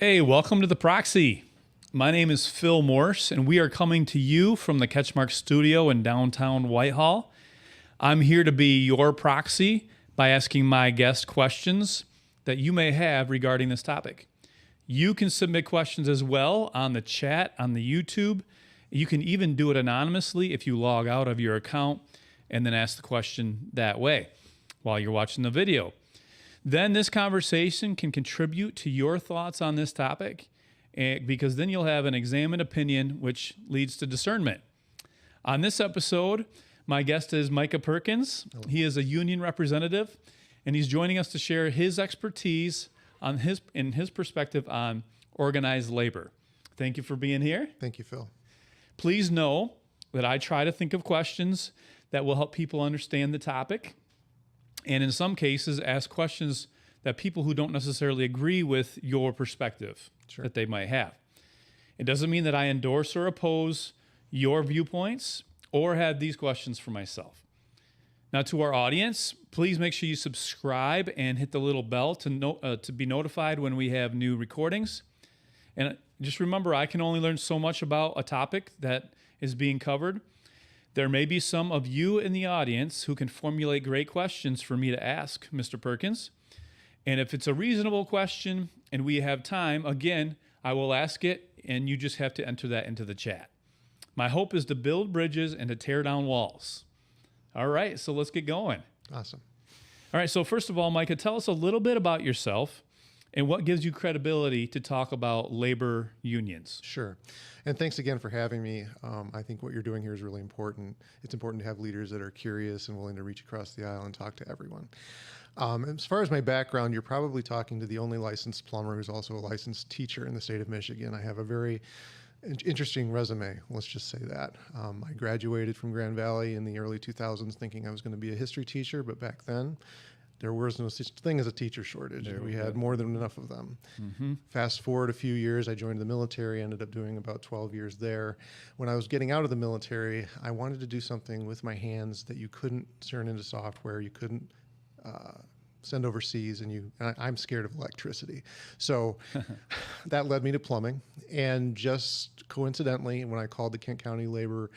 Hey, welcome to the Proxy. My name is Phil Morse, and we are coming to you from the CatchMark studio in downtown Whitehall. I'm here to be your proxy by asking my guest questions that you may have regarding this topic. You can submit questions as well on the chat, on the YouTube. You can even do it anonymously if you log out of your account and then ask the question that way while you're watching the video. Then this conversation can contribute to your thoughts on this topic, because then you'll have an examined opinion, which leads to discernment. On this episode, my guest is Micah Perkins. He is a union representative, and he's joining us to share his expertise on his perspective on organized labor. Thank you for being here. Thank you, Phil. Please know that I try to think of questions that will help people understand the topic, and in some cases ask questions that people who don't necessarily agree with your perspective that they might have. It doesn't mean that I endorse or oppose your viewpoints or have these questions for myself. Now, to our audience, please make sure you subscribe and hit the little bell to be notified when we have new recordings. And just remember, I can only learn so much about a topic that is being covered. There may be some of you in the audience who can formulate great questions for me to ask Mr. Perkins. And if it's a reasonable question and we have time, again, I will ask it, and you just have to enter that into the chat. My hope is to build bridges and to tear down walls. All right, so let's get going. Awesome. All right, so first of all, Micah, tell us a little bit about yourself and what gives you credibility to talk about labor unions. Sure. And thanks again for having me. I think what you're doing here is really important. It's important to have leaders that are curious and willing to reach across the aisle and talk to everyone. As far as my background, you're probably talking to the only licensed plumber who's also a licensed teacher in the state of Michigan. I have a very interesting resume, let's just say that. I graduated from Grand Valley in the early 2000s thinking I was going to be a history teacher, but back then there was no such thing as a teacher shortage. We had more than enough of them. Mm-hmm. Fast forward a few years, I joined the military, ended up doing about 12 years there. When I was getting out of the military, I wanted to do something with my hands that you couldn't turn into software, you couldn't send overseas, and I'm scared of electricity. So that led me to plumbing. And just coincidentally, when I called the Kent County Labor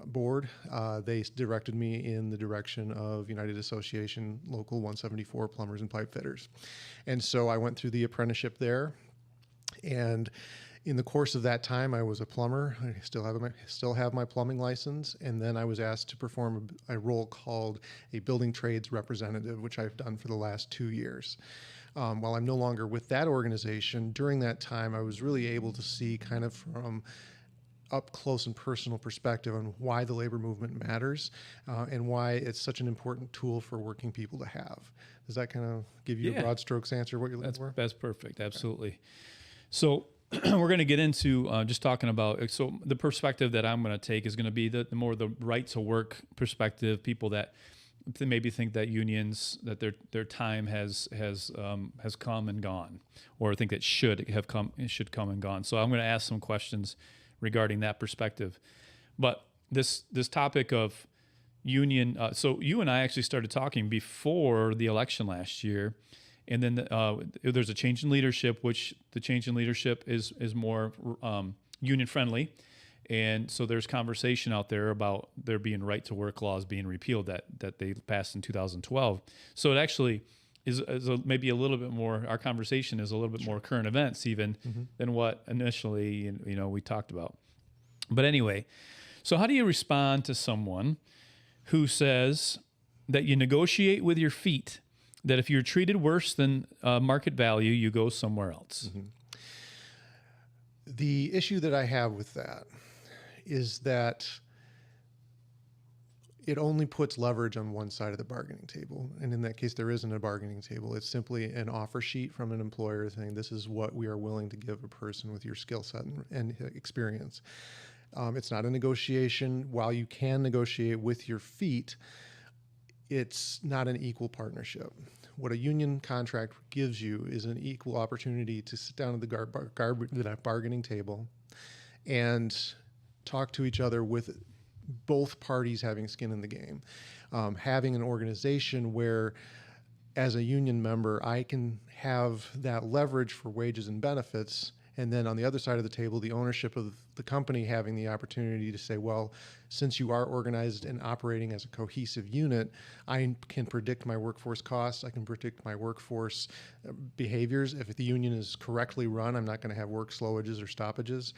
Board, they directed me in the direction of United Association Local 174 Plumbers and Pipe Fitters. And so I went through the apprenticeship there. And in the course of that time, I was a plumber. I still have my plumbing license, and then I was asked to perform a role called a building trades representative, which I've done for the last 2 years. While I'm no longer with that organization, during that time, I was really able to see kind of from up close and personal perspective on why the labor movement matters and why it's such an important tool for working people to have. Does that kind of give you a broad strokes answer what you're looking for? That's perfect. Absolutely. So we're going to get into just talking about, so the perspective that I'm going to take is going to be the more the right to work perspective, people that maybe think that unions, that their time has come and gone, or think that should come and gone. So I'm going to ask some questions regarding that perspective. But this topic of union, so you and I actually started talking before the election last year. And then there's a change in leadership, which the change in leadership is more union friendly. And so there's conversation out there about there being right to work laws being repealed that they passed in 2012. So it actually is maybe a little bit more, our conversation is a little bit more current events even than what initially we talked about. But anyway, so how do you respond to someone who says that you negotiate with your feet, that if you're treated worse than market value, you go somewhere else? Mm-hmm. The issue that I have with that is that it only puts leverage on one side of the bargaining table. And in that case, there isn't a bargaining table. It's simply an offer sheet from an employer saying, this is what we are willing to give a person with your skill set and experience. It's not a negotiation. While you can negotiate with your feet, it's not an equal partnership. What a union contract gives you is an equal opportunity to sit down at the bargaining table and talk to each other with both parties having skin in the game. Having an organization where as a union member, I can have that leverage for wages and benefits. And then on the other side of the table, the ownership of the company having the opportunity to say, well, since you are organized and operating as a cohesive unit, I can predict my workforce costs. I can predict my workforce behaviors. If the union is correctly run, I'm not going to have work slowages or stoppages.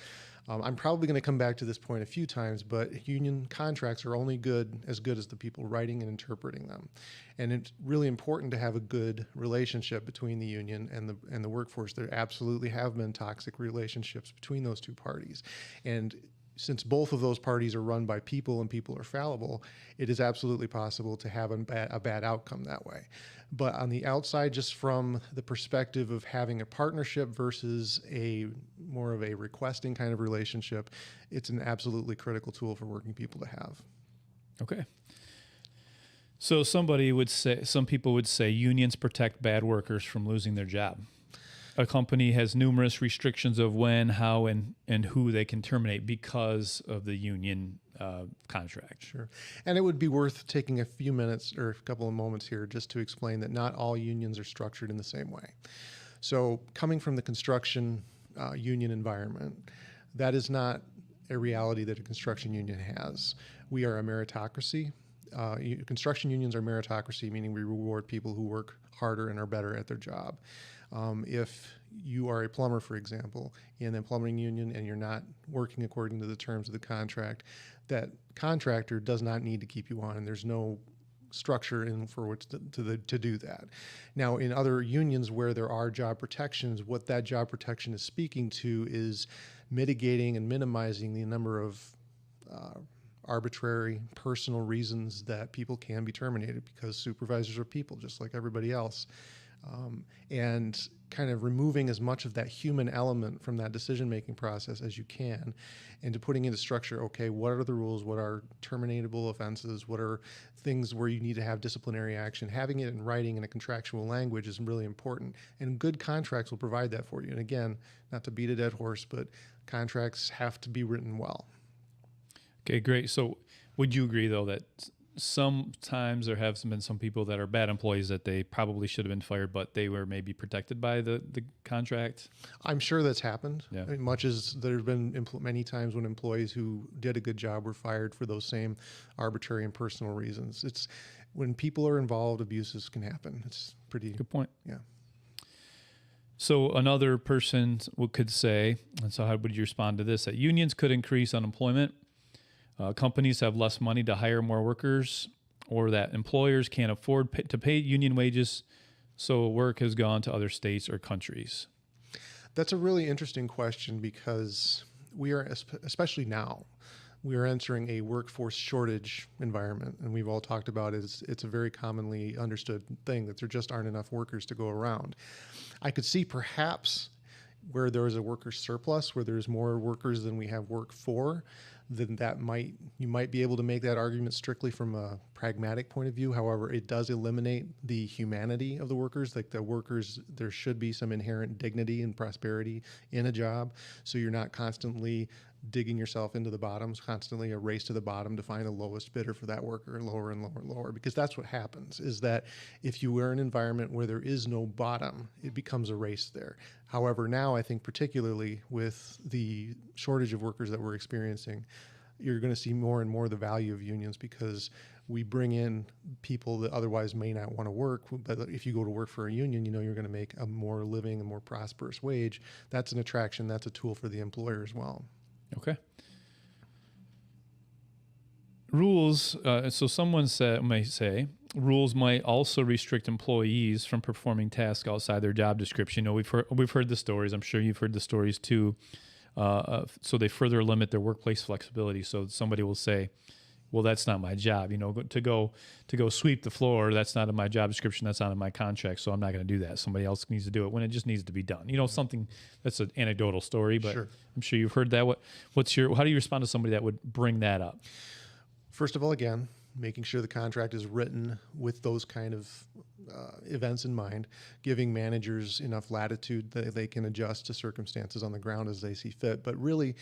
I'm probably going to come back to this point a few times, but union contracts are only good as the people writing and interpreting them. And it's really important to have a good relationship between the union and the workforce. There absolutely have been toxic relationships between those two parties. And since both of those parties are run by people and people are fallible, it is absolutely possible to have a bad outcome that way. But on the outside, just from the perspective of having a partnership versus a more of a requesting kind of relationship, it's an absolutely critical tool for working people to have. Okay. So some people would say unions protect bad workers from losing their job. A company has numerous restrictions of when, how, and who they can terminate because of the union contract. Sure. And it would be worth taking a few minutes or a couple of moments here just to explain that not all unions are structured in the same way. So coming from the construction union environment, that is not a reality that a construction union has. We are a meritocracy. Construction unions are meritocracy, meaning we reward people who work harder and are better at their job. If you are a plumber, for example, in a plumbing union and you're not working according to the terms of the contract, that contractor does not need to keep you on, and there's no structure in for which to do that. Now, in other unions where there are job protections, what that job protection is speaking to is mitigating and minimizing the number of arbitrary personal reasons that people can be terminated, because supervisors are people just like everybody else. And kind of removing as much of that human element from that decision-making process as you can, and to putting into structure, okay, what are the rules, what are terminatable offenses, what are things where you need to have disciplinary action. Having it in writing in a contractual language is really important, and good contracts will provide that for you. And again, not to beat a dead horse, but contracts have to be written well. Okay, great. So would you agree, though, that sometimes there have been some people that are bad employees that they probably should have been fired, but they were maybe protected by the contract? I'm sure that's happened. Yeah. I mean, much as there's been many times when employees who did a good job were fired for those same arbitrary and personal reasons. It's when people are involved, abuses can happen. It's pretty good point. Yeah. So another person could say, and so how would you respond to this? That unions could increase unemployment. Companies have less money to hire more workers, or that employers can't afford to pay union wages, so work has gone to other states or countries. That's a really interesting question, because we are, especially now, we are entering a workforce shortage environment, and we've all talked about it. It's a very commonly understood thing that there just aren't enough workers to go around. I could see perhaps where there is a worker surplus, where there's more workers than we have work for, then you might be able to make that argument strictly from a pragmatic point of view. However, it does eliminate the humanity of the workers. Like the workers, there should be some inherent dignity and prosperity in a job, so you're not constantly digging yourself into the bottoms, constantly a race to the bottom to find the lowest bidder for that worker, and lower and lower and lower. Because that's what happens, is that if you are in an environment where there is no bottom, it becomes a race there. However, now I think particularly with the shortage of workers that we're experiencing, you're going to see more and more the value of unions, because we bring in people that otherwise may not want to work. But if you go to work for a union, you know you're going to make a more living and more prosperous wage. That's an attraction. That's a tool for the employer as well. Okay. Rules. So someone may say rules might also restrict employees from performing tasks outside their job description. You know, we've heard the stories. I'm sure you've heard the stories too. So they further limit their workplace flexibility. So somebody will say, "Well, that's not my job. You know, to go sweep the floor. That's not in my job description. That's not in my contract. So I'm not going to do that. Somebody else needs to do it when it just needs to be done." You know, something that's an anecdotal story, but Sure. I'm sure you've heard that. How do you respond to somebody that would bring that up? First of all, again, making sure the contract is written with those kind of events in mind, giving managers enough latitude that they can adjust to circumstances on the ground as they see fit. But really,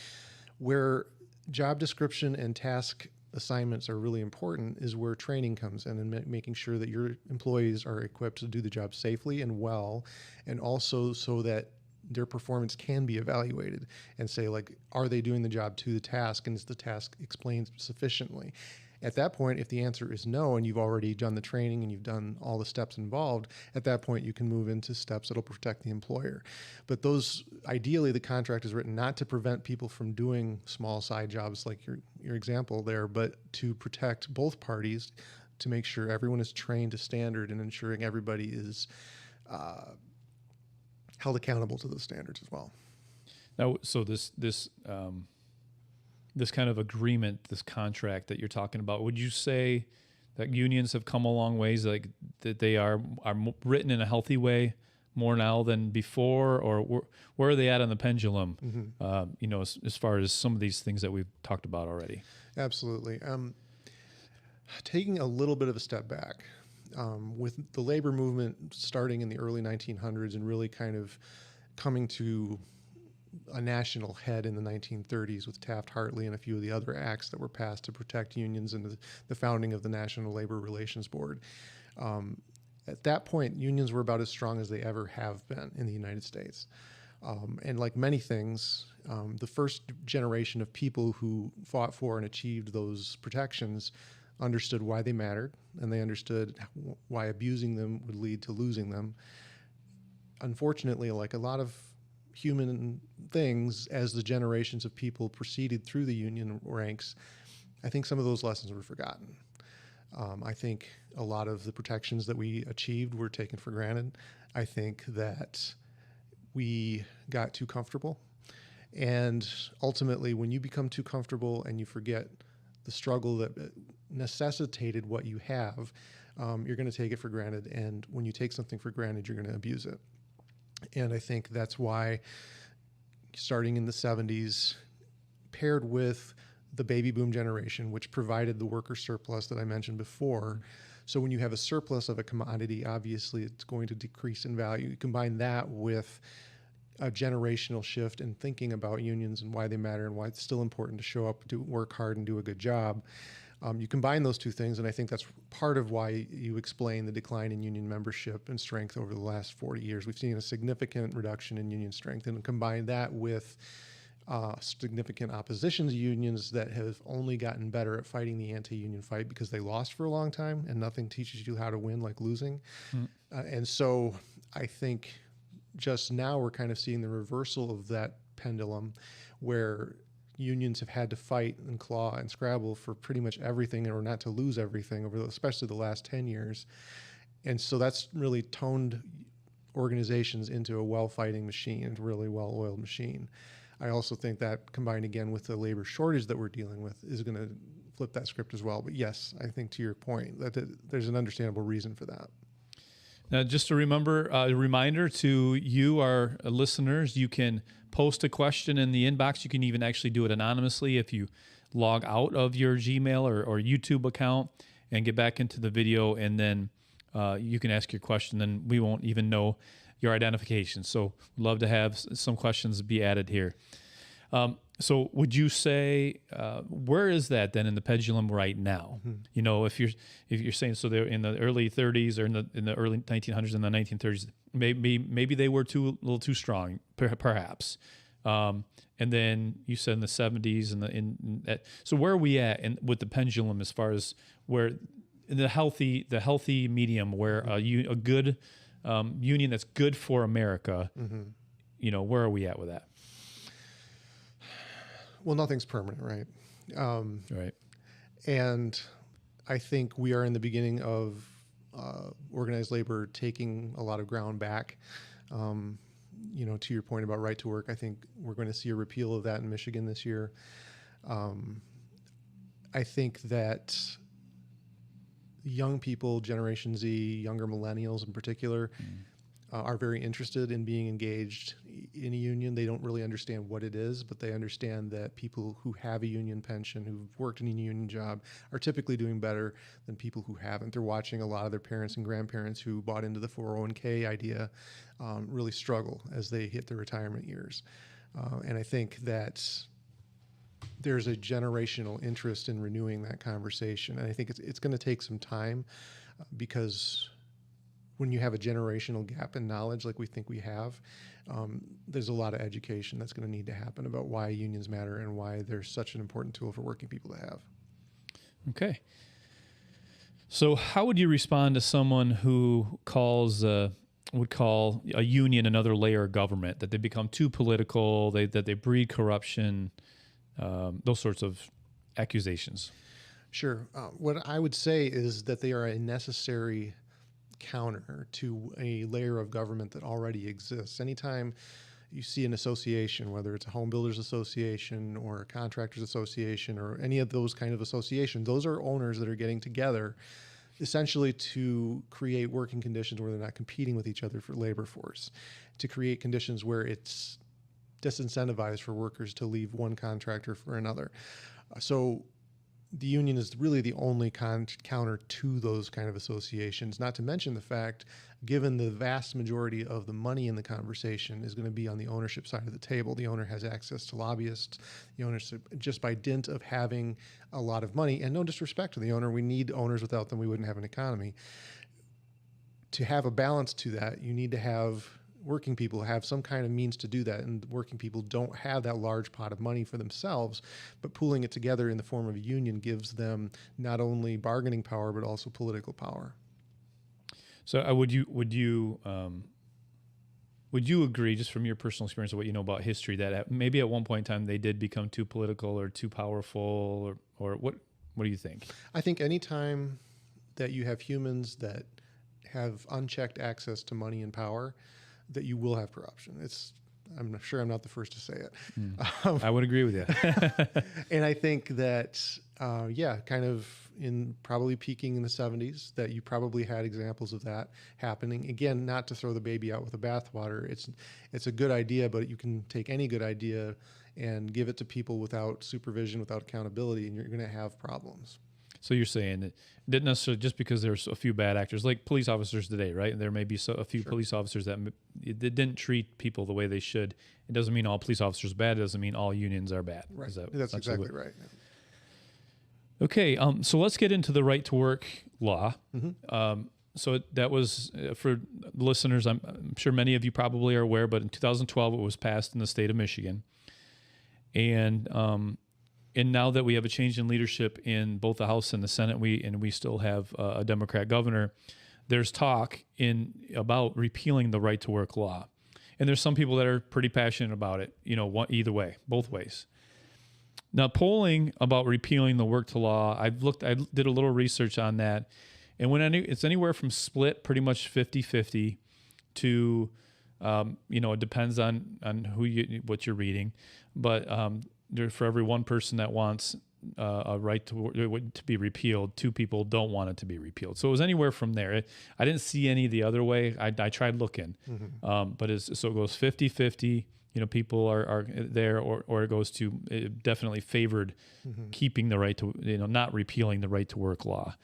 where job description and task assignments are really important is where training comes in, and making sure that your employees are equipped to do the job safely and well, and also so that their performance can be evaluated and say, like, are they doing the job to the task, and is the task explained sufficiently? At that point, if the answer is no, and you've already done the training and you've done all the steps involved, at that point you can move into steps that'll protect the employer. But those, ideally, the contract is written not to prevent people from doing small side jobs like your example there, but to protect both parties, to make sure everyone is trained to standard and ensuring everybody is held accountable to those standards as well. Now, so this kind of agreement, this contract that you're talking about, would you say that unions have come a long ways, like that they are written in a healthy way more now than before, or where are they at on the pendulum? Mm-hmm. As far as some of these things that we've talked about already. Absolutely. Taking a little bit of a step back, with the labor movement starting in the early 1900s and really kind of coming to a national head in the 1930s with Taft-Hartley and a few of the other acts that were passed to protect unions and the founding of the National Labor Relations Board. At that point, unions were about as strong as they ever have been in the United States. And like many things, the first generation of people who fought for and achieved those protections understood why they mattered, and they understood why abusing them would lead to losing them. Unfortunately, like a lot of human things, as the generations of people proceeded through the union ranks, I think some of those lessons were forgotten. I think a lot of the protections that we achieved were taken for granted. I think that we got too comfortable. And ultimately, when you become too comfortable and you forget the struggle that necessitated what you have, you're going to take it for granted. And when you take something for granted, you're going to abuse it. And I think that's why, starting in the 70s, paired with the baby boom generation, which provided the worker surplus that I mentioned before. So when you have a surplus of a commodity, obviously it's going to decrease in value. You combine that with a generational shift in thinking about unions and why they matter and why it's still important to show up, work hard, and do a good job. You combine those two things, and I think that's part of why you explain the decline in union membership and strength over the last 40 years. We've seen a significant reduction in union strength, and combine that with significant opposition to unions that have only gotten better at fighting the anti-union fight because they lost for a long time, and nothing teaches you how to win like losing. And so I think just now we're kind of seeing the reversal of that pendulum, where unions have had to fight and claw and scrabble for pretty much everything, or not to lose everything, over especially the last 10 years. And so that's really toned organizations into a well-fighting machine, a really well-oiled machine. I also think that, combined again with the labor shortage that we're dealing with, is going to flip that script as well. But yes, I think to your point that there's an understandable reason for that. Now, just a reminder to you, our listeners, you can post a question in the inbox. You can even actually do it anonymously if you log out of your Gmail or YouTube account and get back into the video, and then you can ask your question, and we won't even know your identification. So we'd love to have some questions be added here. So would you say, where is that then in the pendulum right now? Mm-hmm. You know, if you're saying, so they're in the early 30s or in the early 1900s and the 1930s, maybe they were a little too strong, perhaps. And then you said in the 70s so where are we at with the pendulum as far as where the healthy medium, where a good union that's good for America, you know, where are we at with that? Well, nothing's permanent, right? Right. And I think we are in the beginning of organized labor taking a lot of ground back. You know, to your point about right to work, I think we're going to see a repeal of that in Michigan this year. I think that young people, Generation Z, younger millennials in particular, are very interested in being engaged in a union. They don't really understand what it is, but they understand that people who have a union pension, who've worked in a union job, are typically doing better than people who haven't. They're watching a lot of their parents and grandparents who bought into the 401k idea really struggle as they hit their retirement years. And I think that there's a generational interest in renewing that conversation. And I think it's going to take some time because when you have a generational gap in knowledge like we think we have, there's a lot of education that's going to need to happen about why unions matter and why they're such an important tool for working people to have. Okay. So how would you respond to someone who would call a union another layer of government, that they become too political, that they breed corruption, those sorts of accusations? Sure. What I would say is that they are a necessary counter to a layer of government that already exists. Anytime you see an association, whether it's a home builders association or a contractors association or any of those kind of associations, those are owners that are getting together essentially to create working conditions where they're not competing with each other for labor force, to create conditions where it's disincentivized for workers to leave one contractor for another. So the union is really the only counter to those kind of associations, not to mention the fact, given the vast majority of the money in the conversation is going to be on the ownership side of the table. The owner has access to lobbyists. The owners, just by dint of having a lot of money, and no disrespect to the owner, we need owners. Without them, we wouldn't have an economy. To have a balance to that, you need to have working people have some kind of means to do that, and working people don't have that large pot of money for themselves, but pooling it together in the form of a union gives them not only bargaining power but also political power. So would you agree, just from your personal experience of what you know about history, that maybe at one point in time they did become too political or too powerful, or what do you think? I think anytime that you have humans that have unchecked access to money and power, that you will have corruption. I'm sure I'm not the first to say it. I would agree with you. And I think that, kind of probably peaking in the 70s, that you probably had examples of that happening. Again, not to throw the baby out with the bathwater. It's a good idea, but you can take any good idea and give it to people without supervision, without accountability, and you're going to have problems. So you're saying that it didn't necessarily just because there's a few bad actors, like police officers today, right? There may be a few police officers that didn't treat people the way they should. It doesn't mean all police officers are bad. It doesn't mean all unions are bad. Right. That's exactly right. Okay, so let's get into the right to work law. Mm-hmm. So that was, for listeners, I'm sure many of you probably are aware, but in 2012 it was passed in the state of Michigan. And now that we have a change in leadership in both the House and the Senate, we still have a Democrat governor, there's talk about repealing the right to work law. And there's some people that are pretty passionate about it, either way, both ways. Now, polling about repealing the work to law, I did a little research on that. And it's anywhere from split pretty much 50-50 to, it depends on what you're reading. But for every one person that wants a right to be repealed, two people don't want it to be repealed. So it was anywhere from there. I didn't see any the other way. I tried looking, but so it goes 50-50. People are there, or it goes to definitely favored keeping the right to, not repealing the right to work law.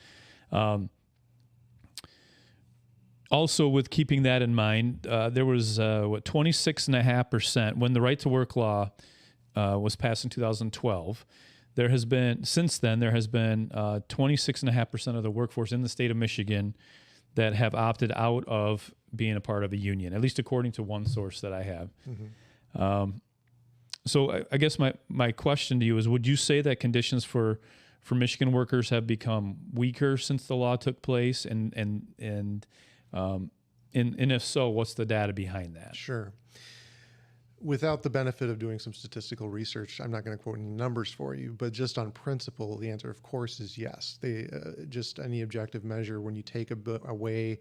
Also, with keeping that in mind, there was 26.5% when the right to work law was passed in 2012. Since then, there has been 26.5% of the workforce in the state of Michigan that have opted out of being a part of a union, at least according to one source that I have. So I guess my question to you is, would you say that conditions for Michigan workers have become weaker since the law took place? And if so, what's the data behind that? Sure. Without the benefit of doing some statistical research, I'm not going to quote any numbers for you, but just on principle, the answer, of course, is yes. Just any objective measure, when you take away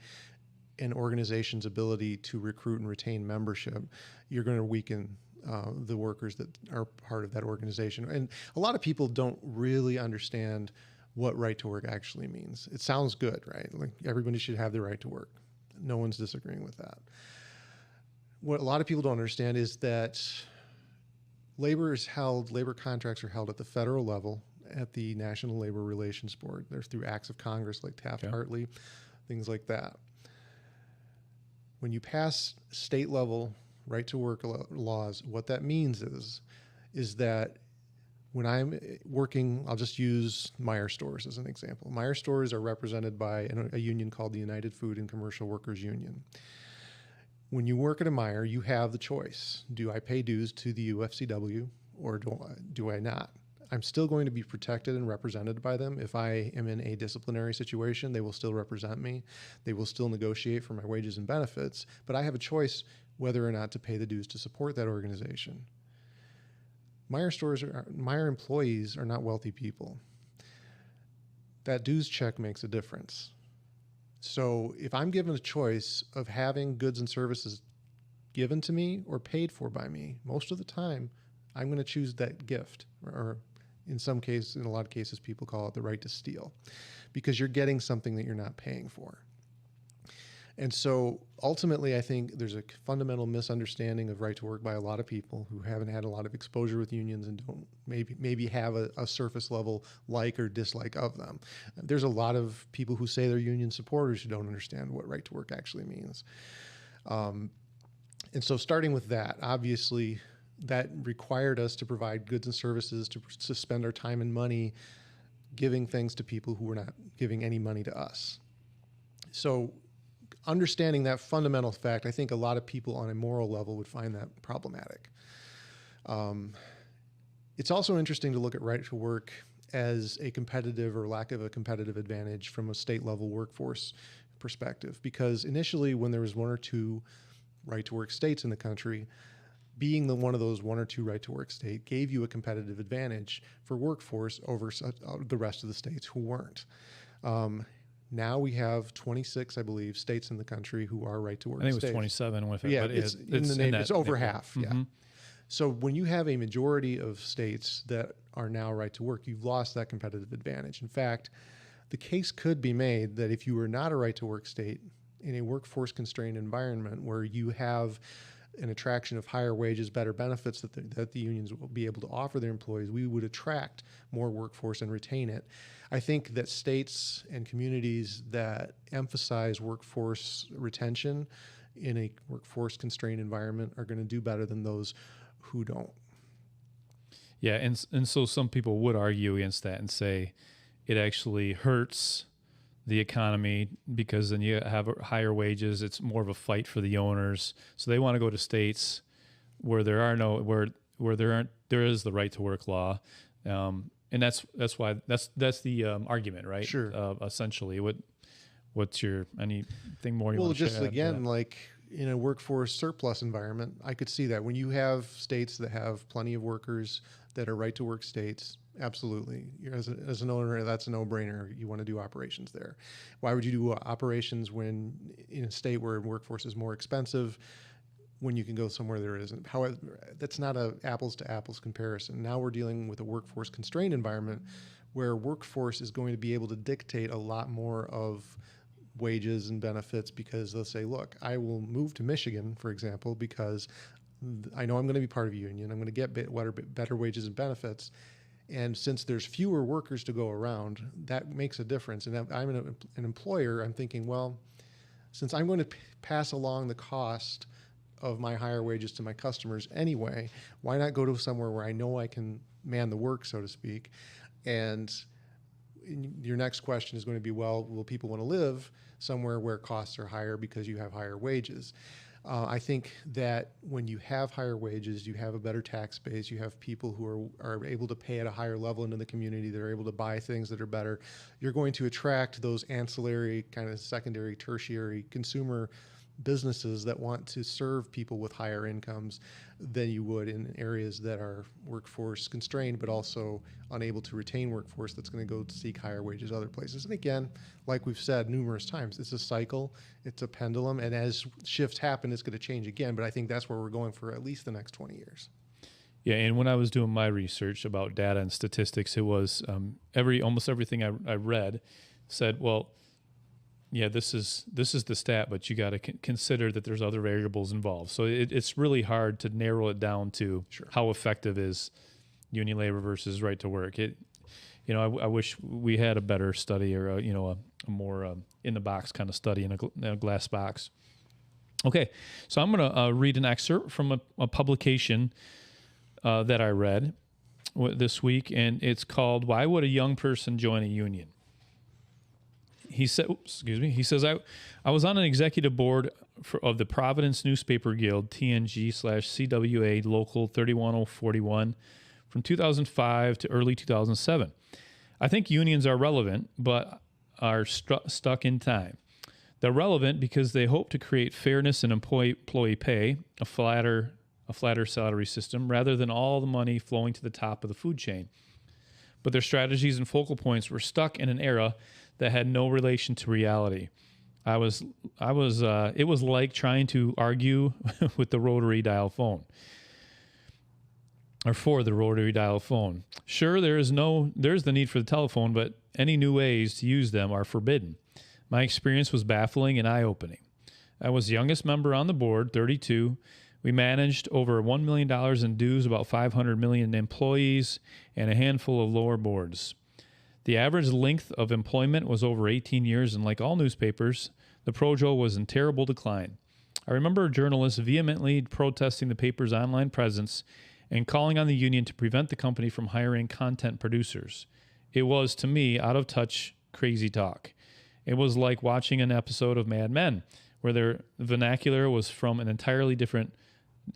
an organization's ability to recruit and retain membership, you're going to weaken the workers that are part of that organization. And a lot of people don't really understand what right to work actually means. It sounds good, right? Like everybody should have the right to work. No one's disagreeing with that. What a lot of people don't understand is that labor contracts are held at the federal level at the National Labor Relations Board. They're through acts of Congress like Taft-Hartley, things like that. When you pass state level right to work laws, what that means is that when I'm working, I'll just use Meijer stores as an example. Meijer stores are represented by a union called the United Food and Commercial Workers Union. When you work at a Meijer, you have the choice. Do I pay dues to the UFCW or do I not? I'm still going to be protected and represented by them. If I am in a disciplinary situation, they will still represent me. They will still negotiate for my wages and benefits, but I have a choice whether or not to pay the dues to support that organization. Meijer employees are not wealthy people. That dues check makes a difference. So if I'm given a choice of having goods and services given to me or paid for by me, most of the time I'm going to choose that gift, or in a lot of cases, people call it the right to steal, because you're getting something that you're not paying for. And so ultimately, I think there's a fundamental misunderstanding of right to work by a lot of people who haven't had a lot of exposure with unions and don't maybe have a surface level like or dislike of them. There's a lot of people who say they're union supporters who don't understand what right to work actually means. And so starting with that, obviously, that required us to provide goods and services, to spend our time and money giving things to people who were not giving any money to us. So understanding that fundamental fact, I think a lot of people on a moral level would find that problematic. It's also interesting to look at right to work as a competitive or lack of a competitive advantage from a state level workforce perspective, because initially when there was one or two right to work states in the country, being one of those one or two right to work state gave you a competitive advantage for workforce over the rest of the states who weren't. Now we have 26, I believe, states in the country who are right to work. I think it was states. 27 with it. Yeah, but it's in the name. It's over half. Yeah. So when you have a majority of states that are now right to work, you've lost that competitive advantage. In fact, the case could be made that if you were not a right to work state in a workforce constrained environment where you have an attraction of higher wages, better benefits that the unions will be able to offer their employees, we would attract more workforce and retain it. I think that states and communities that emphasize workforce retention in a workforce constrained environment are going to do better than those who don't. Yeah, and so some people would argue against that and say it actually hurts the economy because then you have higher wages. It's more of a fight for the owners, so they want to go to states where there is the right to work law, and that's why that's the argument, right? Sure. Essentially, what's your anything more you well, want to just again, like in a workforce surplus environment, I could see that when you have states that have plenty of workers that are right to work states. Absolutely. As an owner, that's a no-brainer. You want to do operations there. Why would you do operations when in a state where workforce is more expensive when you can go somewhere there isn't? However, that's not a apples to apples comparison. Now we're dealing with a workforce constrained environment where workforce is going to be able to dictate a lot more of wages and benefits because they'll say, look, I will move to Michigan, for example, because I know I'm going to be part of a union. I'm going to get better wages and benefits. And since there's fewer workers to go around, that makes a difference. And I'm an employer, I'm thinking, well, since I'm going to pass along the cost of my higher wages to my customers anyway, why not go to somewhere where I know I can man the work, so to speak? And your next question is going to be, well, will people want to live somewhere where costs are higher because you have higher wages? I think that when you have higher wages, you have a better tax base, you have people who are able to pay at a higher level into the community, that are able to buy things that are better. You're going to attract those ancillary, kind of secondary, tertiary consumer businesses that want to serve people with higher incomes than you would in areas that are workforce constrained, but also unable to retain workforce that's going to go seek higher wages other places. And again, like we've said numerous times, it's a cycle, it's a pendulum, and as shifts happen, it's going to change again. But I think that's where we're going for at least the next 20 years. Yeah, and when I was doing my research about data and statistics, it was almost everything I read said, well, yeah, this is the stat, but you got to consider that there's other variables involved. So it's really hard to narrow it down to how effective is union labor versus right to work. I wish we had a better study or a more in the box kind of study in a glass box. Okay, so I'm going to read an excerpt from a publication that I read. this week, and it's called "Why Would a Young Person Join a Union?" He said, He says, I was on an executive board of the Providence Newspaper Guild, TNG/CWA Local 31041, from 2005 to early 2007. I think unions are relevant, but are stuck in time. They're relevant because they hope to create fairness in employee pay, a flatter salary system, rather than all the money flowing to the top of the food chain. But their strategies and focal points were stuck in an era that had no relation to reality. It was like trying to argue with the rotary dial phone, or for the rotary dial phone. Sure, there's the need for the telephone, but any new ways to use them are forbidden. My experience was baffling and eye-opening. I was the youngest member on the board, 32. We managed over $1 million in dues, about 500 million employees, and a handful of lower boards. The average length of employment was over 18 years, and like all newspapers, the Projo was in terrible decline. I remember journalists vehemently protesting the paper's online presence and calling on the union to prevent the company from hiring content producers. It was, to me, out-of-touch, crazy talk. It was like watching an episode of Mad Men, where their vernacular was from an entirely different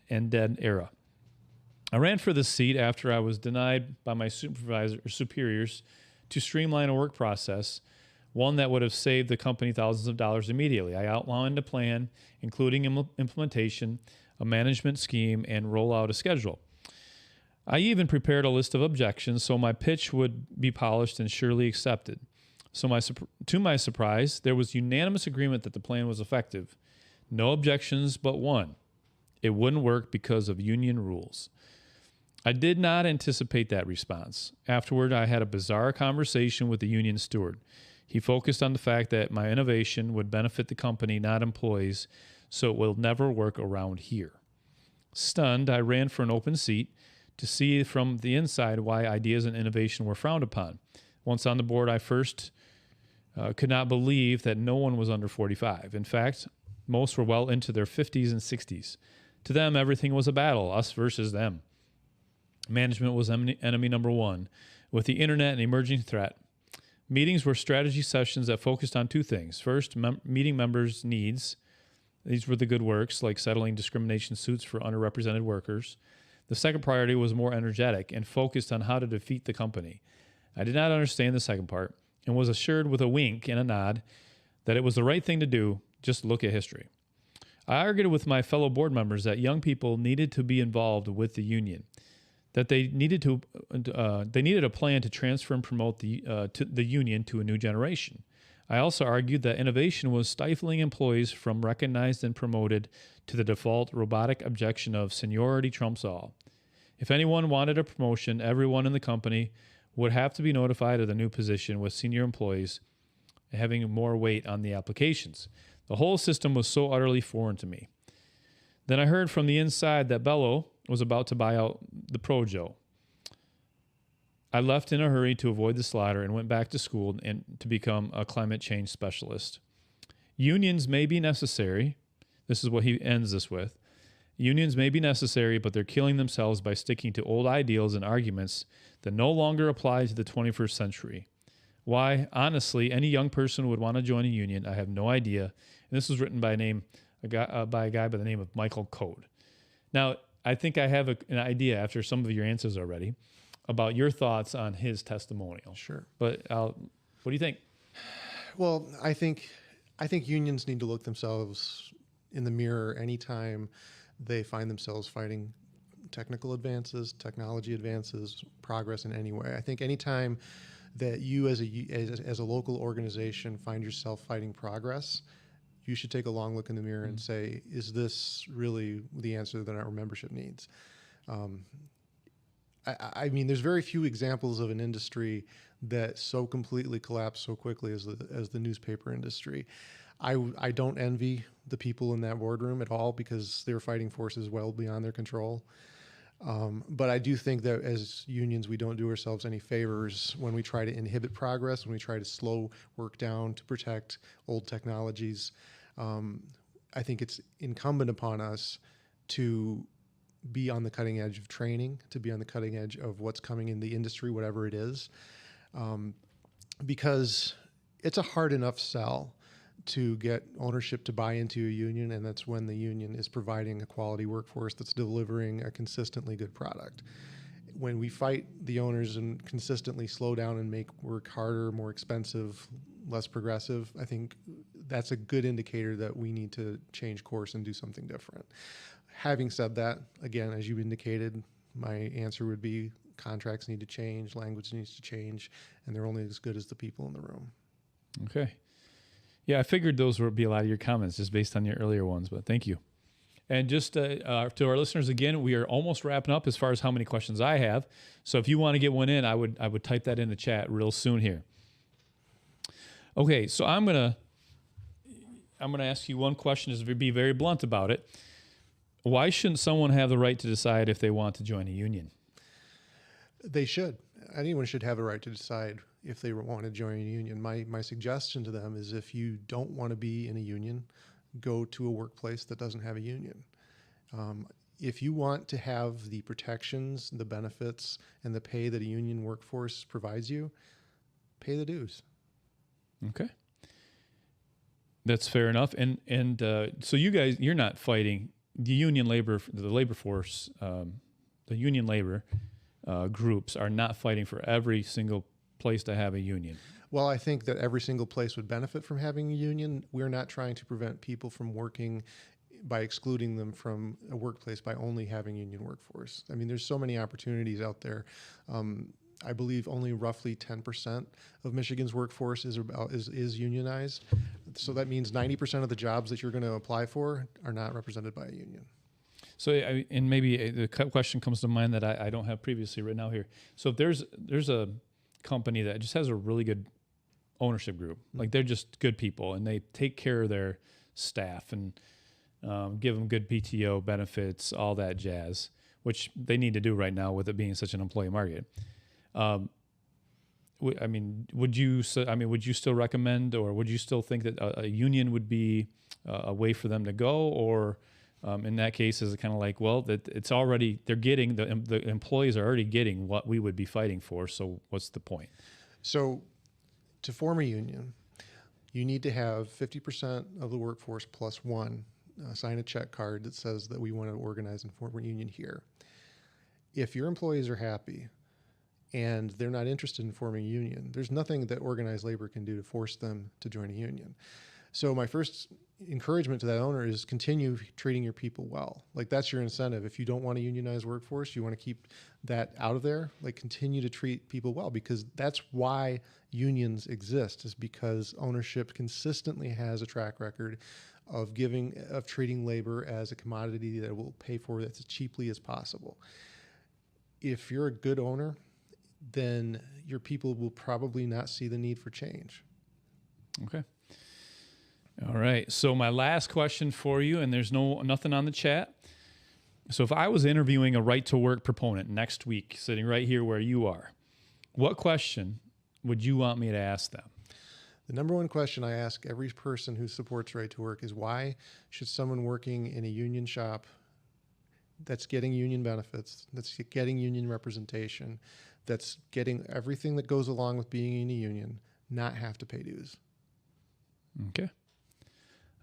and dead era. I ran for this seat after I was denied by my superiors to streamline a work process, one that would have saved the company thousands of dollars immediately. I outlined a plan, including implementation, a management scheme, and rollout a schedule. I even prepared a list of objections so my pitch would be polished and surely accepted. To my surprise, there was unanimous agreement that the plan was effective. No objections but one. It wouldn't work because of union rules. I did not anticipate that response. Afterward, I had a bizarre conversation with the union steward. He focused on the fact that my innovation would benefit the company, not employees, so it will never work around here. Stunned, I ran for an open seat to see from the inside why ideas and innovation were frowned upon. Once on the board, I first could not believe that no one was under 45. In fact, most were well into their 50s and 60s. To them, everything was a battle, us versus them. Management was enemy number one. With the internet an emerging threat, meetings were strategy sessions that focused on two things. First, meeting members' needs. These were the good works, like settling discrimination suits for underrepresented workers. The second priority was more energetic and focused on how to defeat the company. I did not understand the second part and was assured with a wink and a nod that it was the right thing to do. Just look at history. I argued with my fellow board members that young people needed to be involved with the union, that they needed a plan to transfer and promote the union to a new generation. I also argued that innovation was stifling employees from recognized and promoted to the default robotic objection of seniority trumps all. If anyone wanted a promotion, everyone in the company would have to be notified of the new position, with senior employees having more weight on the applications. The whole system was so utterly foreign to me. Then I heard from the inside that Bello was about to buy out the Projo. I left in a hurry to avoid the slaughter and went back to school and to become a climate change specialist. Unions may be necessary. This is what he ends this with. Unions may be necessary, but they're killing themselves by sticking to old ideals and arguments that no longer apply to the 21st century. Why, honestly, any young person would want to join a union, I have no idea. And this was written by a guy by the name of Michael Code. Now, I think I have an idea after some of your answers already about your thoughts on his testimonial. Sure. But what do you think? Well, I think unions need to look themselves in the mirror anytime they find themselves fighting technical advances, technology advances, progress in any way. I think anytime that you as a local organization find yourself fighting progress, you should take a long look in the mirror and say, is this really the answer that our membership needs? I mean, there's very few examples of an industry that so completely collapsed so quickly as the newspaper industry. I don't envy the people in that boardroom at all, because they're fighting forces well beyond their control. But I do think that as unions, we don't do ourselves any favors when we try to inhibit progress, when we try to slow work down to protect old technologies. I think it's incumbent upon us to be on the cutting edge of training, to be on the cutting edge of what's coming in the industry, whatever it is, because it's a hard enough sell to get ownership to buy into a union, and that's when the union is providing a quality workforce that's delivering a consistently good product. When we fight the owners and consistently slow down and make work harder, more expensive, less progressive, I think that's a good indicator that we need to change course and do something different. Having said that, again, as you indicated, my answer would be contracts need to change, language needs to change, and they're only as good as the people in the room. Okay. Yeah, I figured those would be a lot of your comments just based on your earlier ones, but thank you. And just to our listeners, again, we are almost wrapping up as far as how many questions I have. So if you want to get one in, I would type that in the chat real soon here. Okay, so I'm gonna ask you one question, just to be very blunt about it. Why shouldn't someone have the right to decide if they want to join a union? They should. Anyone should have a right to decide if they want to join a union. My suggestion to them is, if you don't want to be in a union, go to a workplace that doesn't have a union. If you want to have the protections, the benefits, and the pay that a union workforce provides you, pay the dues. Okay. That's fair enough. And so you guys, you're not fighting the union labor, the labor force, the union labor groups are not fighting for every single place to have a union. Well, I think that every single place would benefit from having a union. We're not trying to prevent people from working by excluding them from a workplace by only having a union workforce. I mean, there's so many opportunities out there. I believe only roughly 10% of Michigan's workforce is unionized. So that means 90% of the jobs that you're going to apply for are not represented by a union. So, and maybe the question comes to mind that I don't have previously written out here. So if there's a company that just has a really good ownership group, like they're just good people and they take care of their staff and give them good PTO benefits, all that jazz, which they need to do right now with it being such an employee market. Would you still recommend, or would you still think that a union would be a way for them to go? Or in that case, is it kind of like, well, that it's already, they're getting, the employees are already getting what we would be fighting for. So what's the point? So to form a union, you need to have 50% of the workforce plus one sign a check card that says that we want to organize and form a union here. If your employees are happy and they're not interested in forming a union, there's nothing that organized labor can do to force them to join a union. So my first encouragement to that owner is continue treating your people well. Like, that's your incentive. If you don't want a unionized workforce, you want to keep that out of there, like continue to treat people well, because that's why unions exist, is because ownership consistently has a track record of treating labor as a commodity that it will pay for as cheaply as possible. If you're a good owner, then your people will probably not see the need for change. Okay. All right. So my last question for you, and there's nothing on the chat. So if I was interviewing a right to work proponent next week, sitting right here where you are, what question would you want me to ask them? The number one question I ask every person who supports right to work is, why should someone working in a union shop that's getting union benefits, that's getting union representation, that's getting everything that goes along with being in a union, not have to pay dues? Okay.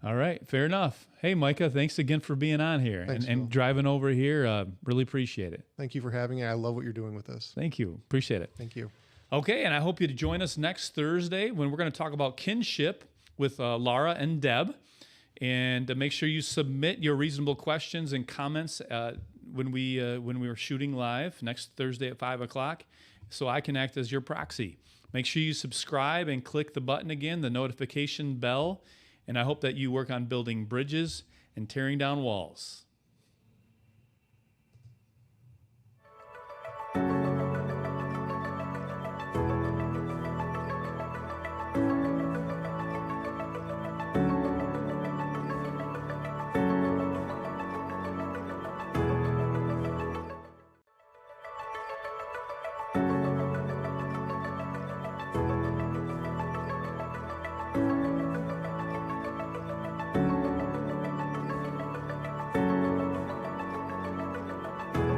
All right. Fair enough. Hey, Micah, thanks again for being on here and driving over here. Really appreciate it. Thank you for having me. I love what you're doing with this. Thank you. Appreciate it. Thank you. Okay, and I hope you to join us next Thursday when we're going to talk about kinship with Laura and Deb. And make sure you submit your reasonable questions and comments when we were shooting live next Thursday at 5 o'clock, so I can act as your proxy. Make sure you subscribe and click the button again, the notification bell. And I hope that you work on building bridges and tearing down walls.